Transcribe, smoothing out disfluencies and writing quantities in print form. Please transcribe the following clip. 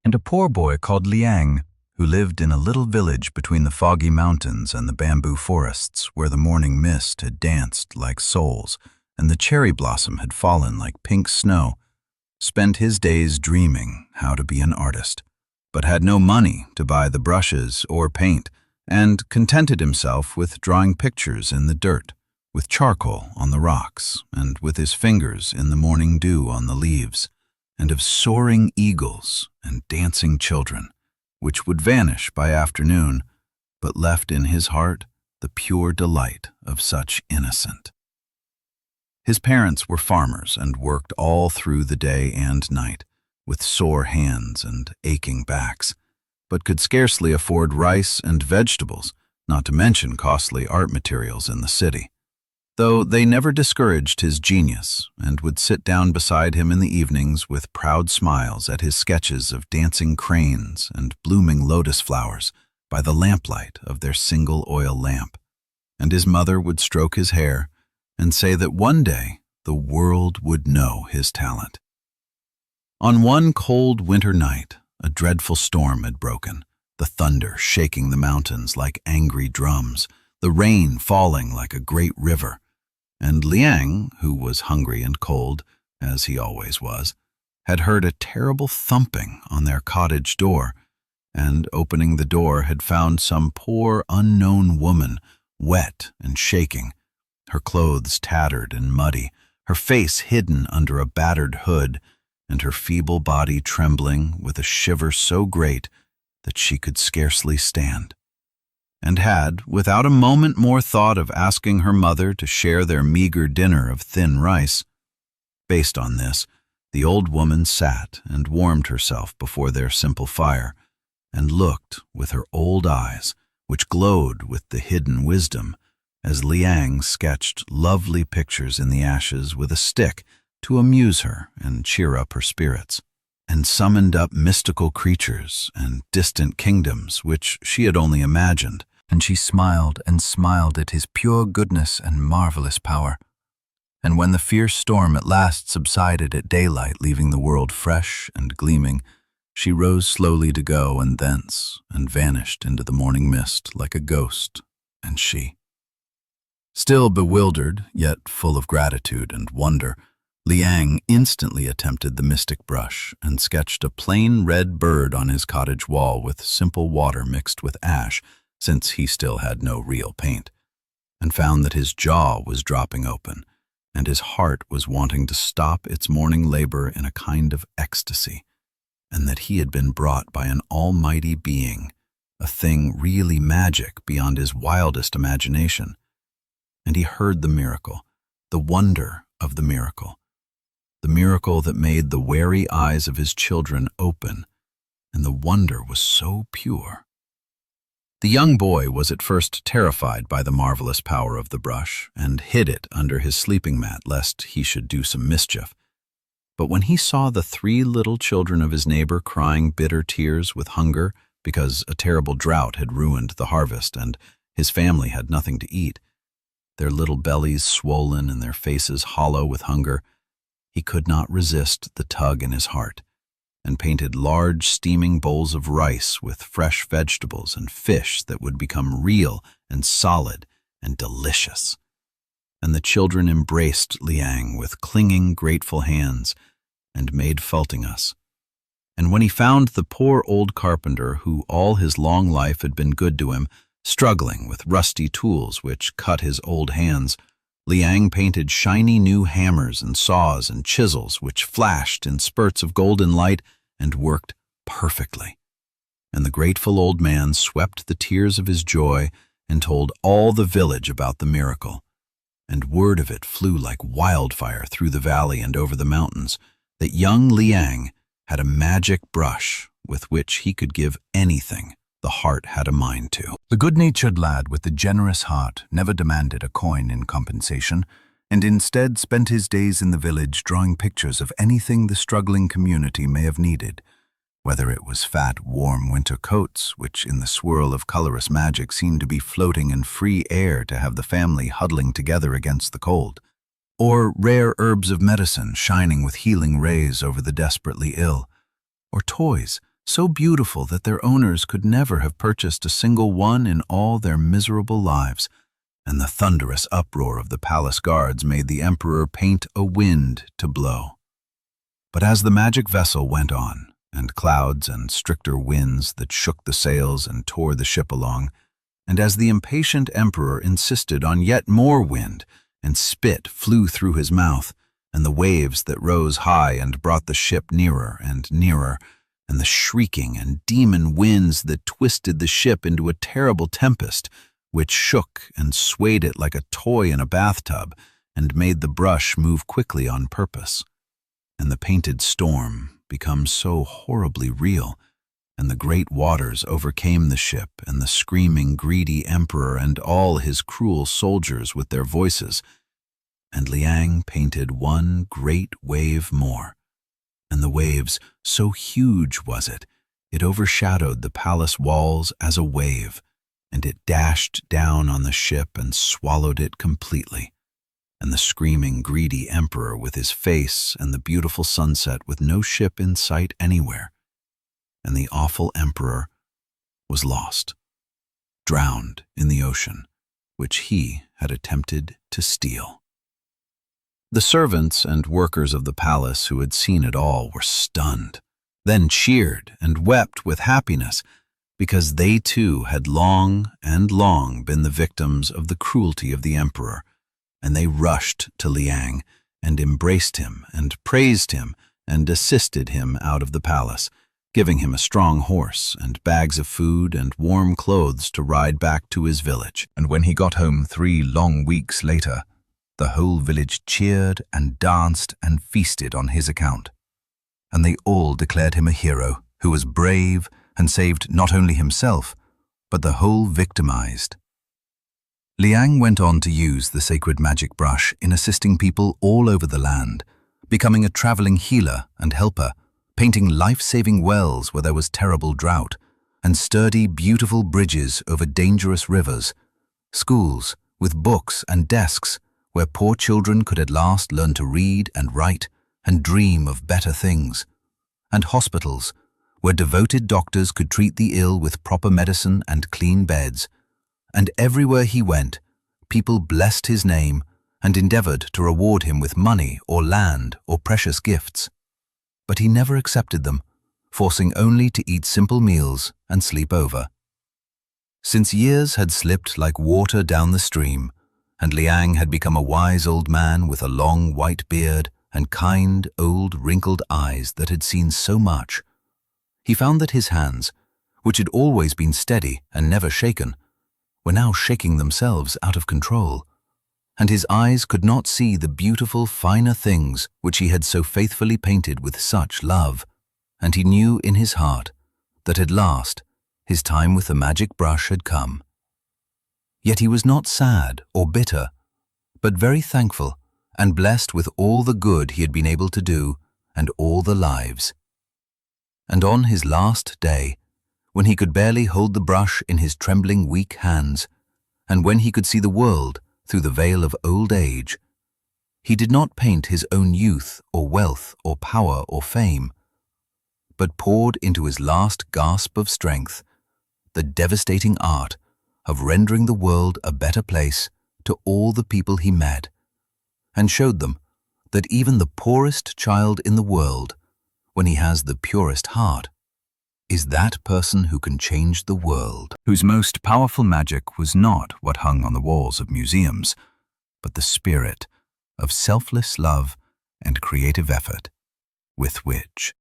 and a poor boy called Liang, who lived in a little village between the foggy mountains and the bamboo forests where the morning mist had danced like souls and the cherry blossom had fallen like pink snow, spent his days dreaming how to be an artist, but had no money to buy the brushes or paint, and contented himself with drawing pictures in the dirt, with charcoal on the rocks, and with his fingers in the morning dew on the leaves, and of soaring eagles and dancing children, which would vanish by afternoon, but left in his heart the pure delight of such innocent. His parents were farmers and worked all through the day and night, with sore hands and aching backs, but could scarcely afford rice and vegetables, not to mention costly art materials in the city. Though they never discouraged his genius, and would sit down beside him in the evenings with proud smiles at his sketches of dancing cranes and blooming lotus flowers by the lamplight of their single oil lamp, and his mother would stroke his hair and say that one day the world would know his talent. On one cold winter night, a dreadful storm had broken, the thunder shaking the mountains like angry drums, the rain falling like a great river, and Liang, who was hungry and cold, as he always was, had heard a terrible thumping on their cottage door, and opening the door had found some poor unknown woman, wet and shaking, her clothes tattered and muddy, her face hidden under a battered hood, and her feeble body trembling with a shiver so great that she could scarcely stand, and had, without a moment more thought of asking her mother to share their meager dinner of thin rice. Based on this, the old woman sat and warmed herself before their simple fire, and looked with her old eyes, which glowed with the hidden wisdom, as Liang sketched lovely pictures in the ashes with a stick to amuse her and cheer up her spirits, and summoned up mystical creatures and distant kingdoms which she had only imagined, and she smiled and smiled at his pure goodness and marvelous power. And when the fierce storm at last subsided at daylight, leaving the world fresh and gleaming, she rose slowly to go, and thence, and vanished into the morning mist like a ghost, and she. Still bewildered, yet full of gratitude and wonder, Liang instantly attempted the mystic brush and sketched a plain red bird on his cottage wall with simple water mixed with ash, since he still had no real paint, and found that his jaw was dropping open, and his heart was wanting to stop its morning labor in a kind of ecstasy, and that he had been brought by an almighty being, a thing really magic beyond his wildest imagination. And he heard the miracle, the wonder of the miracle that made the wary eyes of his children open, and the wonder was so pure. The young boy was at first terrified by the marvelous power of the brush, and hid it under his sleeping mat lest he should do some mischief. But when he saw the 3 little children of his neighbor crying bitter tears with hunger because a terrible drought had ruined the harvest and his family had nothing to eat, their little bellies swollen and their faces hollow with hunger, he could not resist the tug in his heart, and painted large steaming bowls of rice with fresh vegetables and fish that would become real and solid and delicious. And the children embraced Liang with clinging, grateful hands, and made faulting us. And when he found the poor old carpenter, who all his long life had been good to him, struggling with rusty tools which cut his old hands, Liang painted shiny new hammers and saws and chisels which flashed in spurts of golden light and worked perfectly. And the grateful old man swept the tears of his joy and told all the village about the miracle. And word of it flew like wildfire through the valley and over the mountains, that young Liang had a magic brush with which he could give anything the heart had a mind to. The good-natured lad with the generous heart never demanded a coin in compensation, and instead spent his days in the village drawing pictures of anything the struggling community may have needed, whether it was fat, warm winter coats, which in the swirl of colorous magic seemed to be floating in free air to have the family huddling together against the cold, or rare herbs of medicine shining with healing rays over the desperately ill, or toys so beautiful that their owners could never have purchased a single one in all their miserable lives, and the thunderous uproar of the palace guards made the emperor paint a wind to blow. But as the magic vessel went on, and clouds and stricter winds that shook the sails and tore the ship along, and as the impatient emperor insisted on yet more wind, and spit flew through his mouth, and the waves that rose high and brought the ship nearer and nearer, and the shrieking and demon winds that twisted the ship into a terrible tempest, which shook and swayed it like a toy in a bathtub, and made the brush move quickly on purpose. And the painted storm became so horribly real, and the great waters overcame the ship and the screaming, greedy emperor and all his cruel soldiers with their voices, and Liang painted one great wave more, and the waves, so huge was it, it overshadowed the palace walls as a wave, and it dashed down on the ship and swallowed it completely, and the screaming, greedy emperor with his face and the beautiful sunset with no ship in sight anywhere, and the awful emperor was lost, drowned in the ocean, which he had attempted to steal. The servants and workers of the palace who had seen it all were stunned, then cheered and wept with happiness, because they too had long and long been the victims of the cruelty of the emperor, and they rushed to Liang and embraced him and praised him and assisted him out of the palace, giving him a strong horse and bags of food and warm clothes to ride back to his village. And when he got home 3 long weeks later, the whole village cheered and danced and feasted on his account. And they all declared him a hero who was brave and saved not only himself, but the whole victimized. Liang went on to use the sacred magic brush in assisting people all over the land, becoming a traveling healer and helper, painting life-saving wells where there was terrible drought, and sturdy, beautiful bridges over dangerous rivers, schools with books and desks where poor children could at last learn to read and write and dream of better things, and hospitals where devoted doctors could treat the ill with proper medicine and clean beds. And everywhere he went, people blessed his name and endeavored to reward him with money or land or precious gifts. But he never accepted them, forcing only to eat simple meals and sleep over. Since years had slipped like water down the stream, and Liang had become a wise old man with a long white beard and kind, old, wrinkled eyes that had seen so much, he found that his hands, which had always been steady and never shaken, were now shaking themselves out of control, and his eyes could not see the beautiful, finer things which he had so faithfully painted with such love, and he knew in his heart that at last his time with the magic brush had come. Yet he was not sad or bitter, but very thankful and blessed with all the good he had been able to do and all the lives. And on his last day, when he could barely hold the brush in his trembling, weak hands, and when he could see the world through the veil of old age, he did not paint his own youth or wealth or power or fame, but poured into his last gasp of strength the devastating art of rendering the world a better place to all the people he met, and showed them that even the poorest child in the world, when he has the purest heart, is that person who can change the world, whose most powerful magic was not what hung on the walls of museums, but the spirit of selfless love and creative effort with which